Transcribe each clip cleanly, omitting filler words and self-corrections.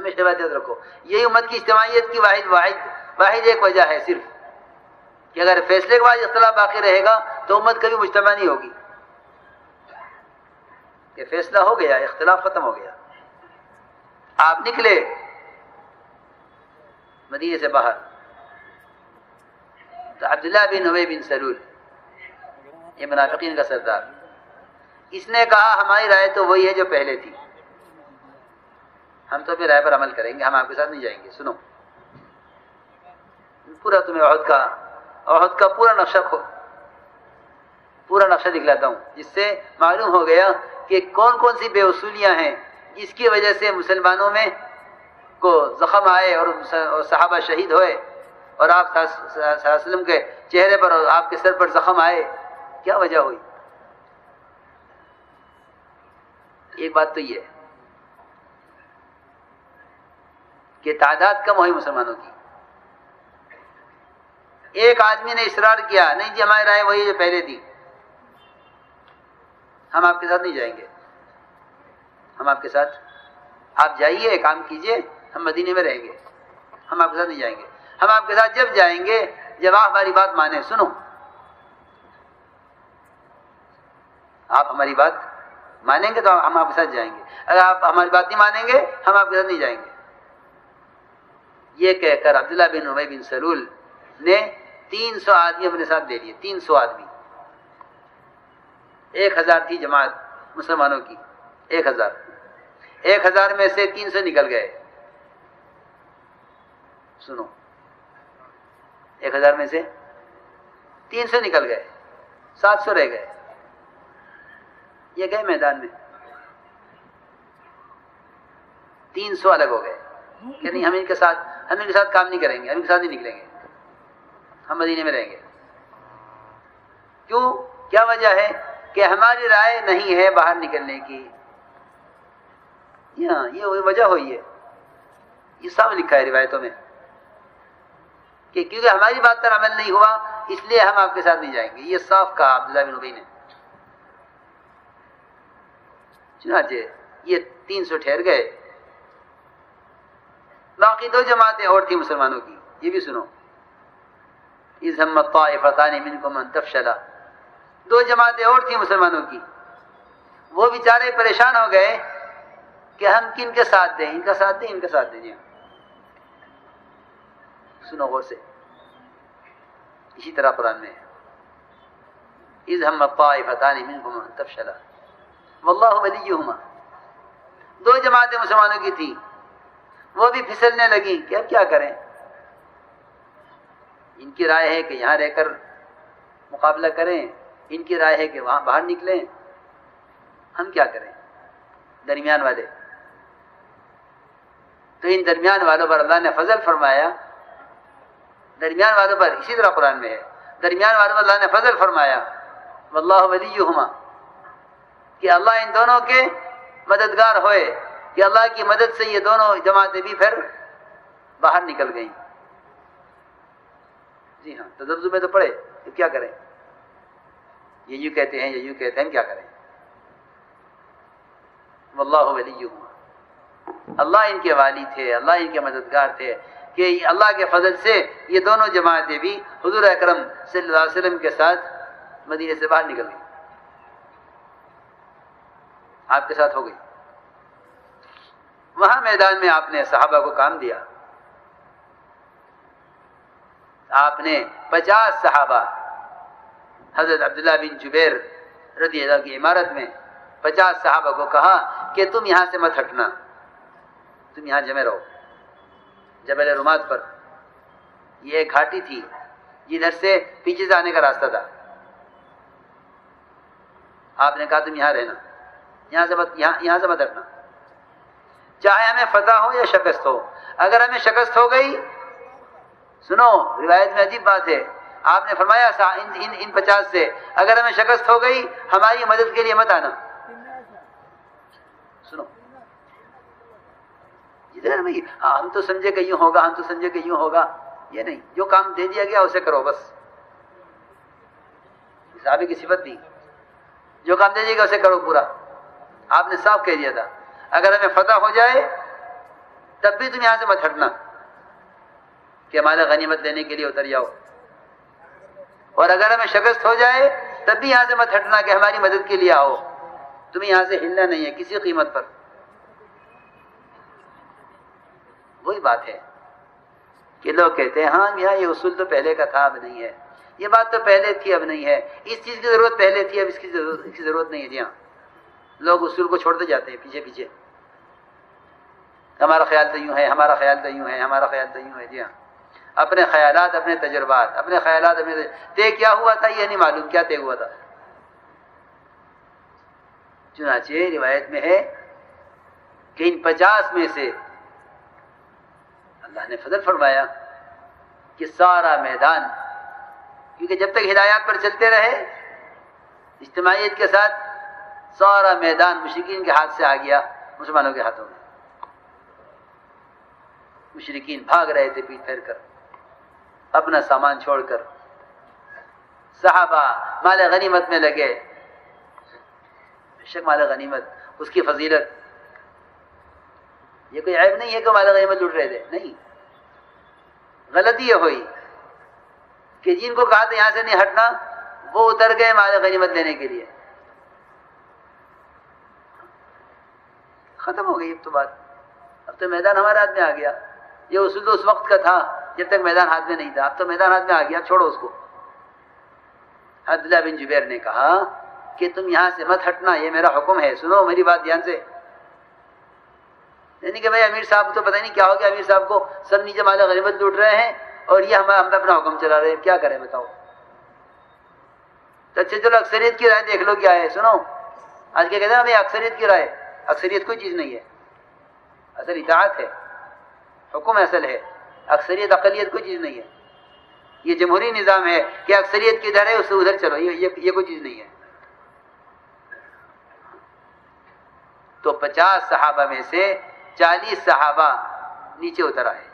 ہمیشہ بات یاد رکھو، یہی امت کی اجتماعیت کی واحد ایک وجہ ہے صرف، کہ اگر فیصلے کے بعد اختلاف باقی رہے گا تو امت کبھی مجتمع نہیں ہوگی. یہ فیصلہ ہو گیا، اختلاف ختم ہو گیا، آپ نکلے مدینے سے باہر، تو عبداللہ بن ابی بن سلول، یہ منافقین کا سردار، اس نے کہا ہماری رائے تو وہی ہے جو پہلے تھی، ہم تو اپنی رائے پر عمل کریں گے، ہم آپ کے ساتھ نہیں جائیں گے. سنو، پورا تمہیں احد کا پورا نقشہ دکھلاتا ہوں، جس سے معلوم ہو گیا کہ کون کون سی بے اصولیاں ہیں جس کی وجہ سے مسلمانوں میں کو زخم آئے اور صحابہ شہید ہوئے، اور آپ صلی اللہ علیہ وسلم کے چہرے پر اور آپ کے سر پر زخم آئے. کیا وجہ ہوئی؟ ایک بات تو یہ ہے کہ تعداد کم ہوئی مسلمانوں کی. ایک آدمی نے اصرار کیا، نہیں جی ہماری رائے وہی جو پہلے تھی، ہم آپ کے ساتھ نہیں جائیں گے، ہم آپ کے ساتھ، آپ جائیے کام کیجئے، ہم مدینے میں رہیں گے، ہم آپ کے ساتھ نہیں جائیں گے. ہم آپ کے ساتھ جب جائیں گے جب آپ ہماری بات مانیں. سنو، آپ ہماری بات مانیں گے تو ہم آپ کے ساتھ جائیں گے، اگر آپ ہماری بات نہیں مانیں گے ہم آپ کے ساتھ نہیں جائیں گے. یہ کہہ کر عبداللہ بن ابی بن سلول نے 300 آدمی اپنے ساتھ دے لیے. 300 آدمی، 1000 تھی جماعت مسلمانوں کی، 1000 میں سے 300 نکل گئے. سنو، 1000 میں سے 300 نکل گئے، 700 رہ گئے. یہ گئے میدان میں، 300 الگ ہو گئے کہ نہیں، ہم ان کے ساتھ کام نہیں کریں گے، ہم ان کے ساتھ نہیں نکلیں گے، ہم مدینے میں رہیں گے. کیوں؟ کیا وجہ ہے؟ کہ ہماری رائے نہیں ہے باہر نکلنے کی. یہ وجہ ہوئی ہے، یہ سب لکھا ہے روایتوں میں کہ کیونکہ ہماری بات پر عمل نہیں ہوا اس لیے ہم آپ کے ساتھ نہیں جائیں گے. یہ صاف کہا عبداللہ بن ابی نے. چنانچہ یہ 300 ٹھہر گئے، باقی 2 جماعتیں اور تھیں مسلمانوں کی. یہ بھی سنو، اذ ہمت طائفتان منکم ان تفشلا، 2 جماعتیں اور تھیں مسلمانوں کی. وہ بیچارے پریشان ہو گئے کہ ہم کن کے ساتھ دیں، ان کا ساتھ دیں، ان کا ساتھ دیں. جی سنو غور سے، اسی طرح قرآن میں ہے اذ ہمت طائفتان منکم ان تفشلا واللہ ولیہما. 2 جماعتیں مسلمانوں کی تھیں، وہ بھی پھسلنے لگیں کہ اب کیا کریں. ان کی رائے ہے کہ یہاں رہ کر مقابلہ کریں، ان کی رائے ہے کہ وہاں باہر نکلیں، ہم کیا کریں. درمیان والے، تو ان درمیان والوں پر اللہ نے فضل فرمایا. درمیان والوں پر اسی طرح قرآن میں ہے، درمیان والوں پر اللہ نے فضل فرمایا واللہ ولیہما، کہ اللہ ان دونوں کے مددگار ہوئے، کہ اللہ کی مدد سے یہ دونوں جماعتیں بھی پھر باہر نکل گئیں. جی ہاں، تذبذب میں تو پڑے، تو کیا کریں، یہ یوں کہتے ہیں، یہ یوں کہتے ہیں، کیا کریں. واللہ ولیہما، اللہ ان کے والی تھے، اللہ ان کے مددگار تھے، کہ اللہ کے فضل سے یہ دونوں جماعتیں بھی حضور اکرم صلی اللہ علیہ وسلم کے ساتھ مدینے سے باہر نکل گئی، آپ کے ساتھ ہو گئی. وہاں میدان میں آپ نے صحابہ کو کام دیا. آپ نے 50 صحابہ، حضرت عبداللہ بن جبیر رضی اللہ کی عمارت میں 50 صحابہ کو کہا کہ تم یہاں سے مت ہٹنا، تم یہاں جمع رہو. جبل رمات پر یہ ایک گھاٹی تھی جدھر سے پیچھے سے آنے کا راستہ تھا. آپ نے کہا تم یہاں رہنا، یہاں سے مت ہٹنا، چاہے ہمیں فتح ہو یا شکست ہو. اگر ہمیں شکست ہو گئی، سنو روایت میں عجیب بات ہے، آپ نے فرمایا ان 50 سے اگر ہمیں شکست ہو گئی ہماری مدد کے لیے مت آنا. سنو ادھر بھائی، ہم تو سمجھے کہ یوں ہوگا، ہم تو سمجھے کہ یوں ہوگا، یہ نہیں، جو کام دے دیا گیا اسے کرو بس. صحابی کی صفت دی، جو کام دے دیا گیا اسے کرو پورا. آپ نے صاف کہہ دیا تھا اگر ہمیں فتح ہو جائے تب بھی تم یہاں سے مت ہٹنا کہ ہمارا غنیمت لینے کے لیے اتر جاؤ، اور اگر ہمیں شکست ہو جائے تب بھی یہاں سے مت ہٹنا کہ ہماری مدد کے لیے آؤ، تمہیں یہاں سے ہلنا نہیں ہے کسی قیمت پر۔ وہی بات ہے کہ لوگ کہتے ہیں ہاں یہاں یہ اصول تو پہلے کا تھا اب نہیں ہے، یہ بات تو پہلے تھی اب نہیں ہے، اس چیز کی ضرورت پہلے تھی اب اس کی ضرورت نہیں ہے۔ جی ہاں، لوگ اصول کو چھوڑتے جاتے ہیں پیچھے پیچھے، ہمارا خیال تو یوں ہے، ہمارا خیال تو یوں ہے، ہمارا خیال تو یوں ہے۔ جی ہاں، اپنے خیالات، اپنے تجربات، اپنے خیالات، طے کیا ہوا تھا یہ نہیں معلوم کیا طے ہوا تھا۔ چنانچہ روایت میں ہے کہ ان 50 میں سے اللہ نے فضل فرمایا کہ سارا میدان، کیونکہ جب تک ہدایات پر چلتے رہے اجتماعیت کے ساتھ، سارا میدان مشرکین کے ہاتھ سے آ گیا مسلمانوں کے ہاتھوں میں۔ مشرکین بھاگ رہے تھے پیٹ پھیر کر، اپنا سامان چھوڑ کر، صحابہ مال غنیمت میں لگے۔ بے شک مال غنیمت، اس کی فضیلت، یہ کوئی عیب نہیں ہے کہ مال غنیمت لوٹ رہے تھے، نہیں، غلطی یہ ہوئی کہ جن کو کہا تھا یہاں سے نہیں ہٹنا وہ اتر گئے مال غنیمت لینے کے لیے۔ ختم ہو گئی اب تو بات، اب تو میدان ہمارے ہاتھ میں آ گیا۔ یہ اصول تو اس وقت کا تھا جب تک میدان ہاتھ میں نہیں تھا، اب تو میدان ہاتھ میں آ گیا، چھوڑو اس کو۔ عبداللہ بن جبیر نے کہا کہ تم یہاں سے مت ہٹنا، یہ میرا حکم ہے، سنو میری بات دھیان سے۔ یعنی کہ بھائی امیر صاحب تو پتہ نہیں کیا ہو گیا، امیر صاحب کو سب نیچے مال غنیمت لوٹ رہے ہیں اور یہ ہم پہ اپنا حکم چلا رہے ہیں، کیا کریں بتاؤ؟ تو اچھا چلو اکثریت کی رائے دیکھ لو کیا ہے، سنو آج کیا کہتے ہیں ہمیں اکثریت کی رائے، اکثریت کوئی چیز نہیں ہے، اصل اطاعت ہے، حکم اصل ہے، اکثریت اقلیت کوئی چیز نہیں ہے۔ یہ جمہوری نظام ہے کہ اکثریت کی ادھر ہے اس سے ادھر چلو، یہ کوئی چیز نہیں ہے۔ تو 50 صحابہ میں سے 40 صحابہ نیچے اتر آئے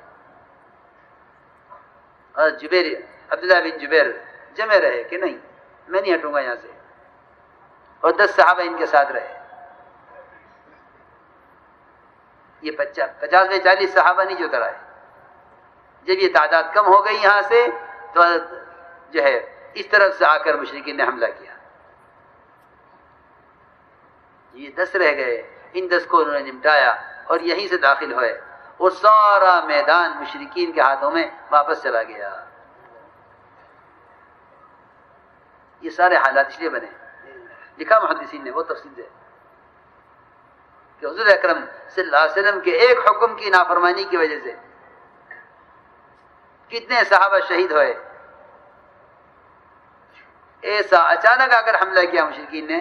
اور عبداللہ بن جبیر جمے رہے کہ نہیں میں نہیں ہٹوں گا یہاں سے، اور 10 صحابہ ان کے ساتھ رہے۔ یہ 50 میں 40 صحابہ نیچے اتر آئے۔ جب یہ تعداد کم ہو گئی یہاں سے تو جو ہے اس طرف سے آ کر مشرکین نے حملہ کیا، یہ 10 رہ گئے، ان 10 کو انہوں نے نمٹایا اور یہیں سے داخل ہوئے، وہ سارا میدان مشرکین کے ہاتھوں میں واپس چلا گیا۔ یہ سارے حالات اس لیے بنے، لکھا محدثین نے وہ تفصیل ہے کہ حضور اکرم صلی اللہ علیہ وسلم کے ایک حکم کی نافرمانی کی وجہ سے کتنے صحابہ شہید ہوئے۔ ایسا اچانک آ کر حملہ کیا مشرکین نے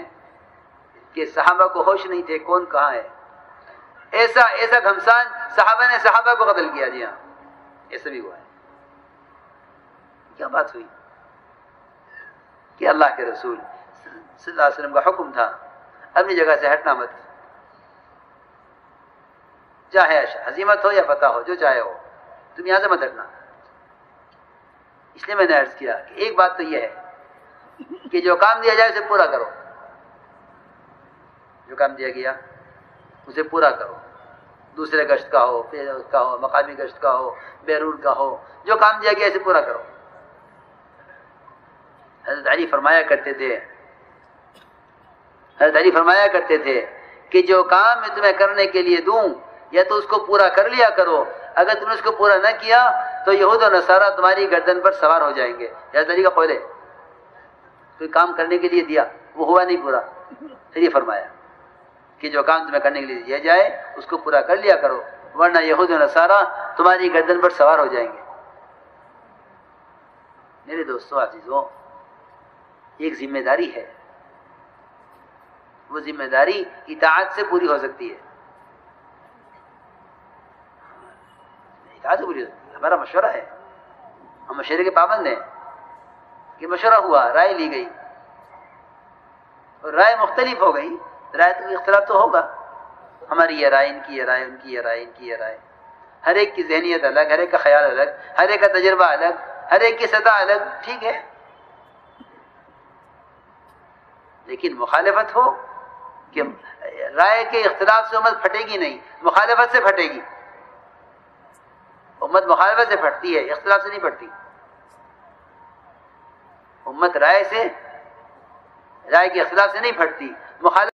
کہ صحابہ کو ہوش نہیں تھے کون کہاں ہے، ایسا گھمسان صحابہ نے صحابہ کو قتل کیا۔ جی ہاں ایسا بھی ہوا ہے۔ کیا بات ہوئی کہ اللہ کے رسول صلی اللہ علیہ وسلم کا حکم تھا اپنی جگہ سے ہٹنا مت، چاہے ہزیمت ہو یا فتح ہو، جو چاہے ہو، تم یہاں سے مت ہٹنا۔ اس لیے میں نے عرض کیا کہ ایک بات تو یہ ہے کہ جو کام دیا جائے اسے پورا کرو، جو کام دیا گیا اسے پورا کرو، دوسرے گشت کا ہو، پھر اس کا ہو، مقامی گشت کا ہو، بیرون کا ہو، جو کام دیا گیا اسے پورا کرو۔ حضرت علی فرمایا کرتے تھے کہ جو کام میں تمہیں کرنے کے لیے دوں یا تو اس کو پورا کر لیا کرو، اگر تم نے اس کو پورا نہ کیا تو یہود و نصارہ تمہاری گردن پر سوار ہو جائیں گے۔ حضرت علی کا قول ہے، کوئی کام کرنے کے لیے دیا وہ ہوا نہیں پورا، پھر یہ فرمایا کہ جو کام تمہیں کرنے کے لیے دیا جائے اس کو پورا کر لیا کرو، ورنہ یہود و نصارہ تمہاری گردن پر سوار ہو جائیں گے۔ میرے دوستوں عزیزوں، ایک ذمہ داری ہے، وہ ذمہ داری اطاعت سے پوری ہو سکتی ہے، اطاعت سے پوری ہو سکتی ہے۔ ہمارا مشورہ ہے، ہم مشورے کے پابند ہیں کہ مشورہ ہوا، رائے لی گئی اور رائے مختلف ہو گئی، رائے تو اختلاف تو ہوگا، ہماری یہ رائے، ان کی یہ رائے، ان کی یہ رائے، ان کی یہ رائے، ہر ایک کی ذہنیت الگ، ہر ایک کا خیال الگ، ہر ایک کا تجربہ الگ، ہر ایک کی سطح الگ، ٹھیک ہے، لیکن مخالفت ہو کہ رائے کے اختلاف سے امت پھٹے گی نہیں، مخالفت سے پھٹے گی۔ امت مخالفت سے پھٹتی ہے، اختلاف سے نہیں پھٹتی. امت رائے کے اختلاف سے نہیں پھٹتی، مخالفت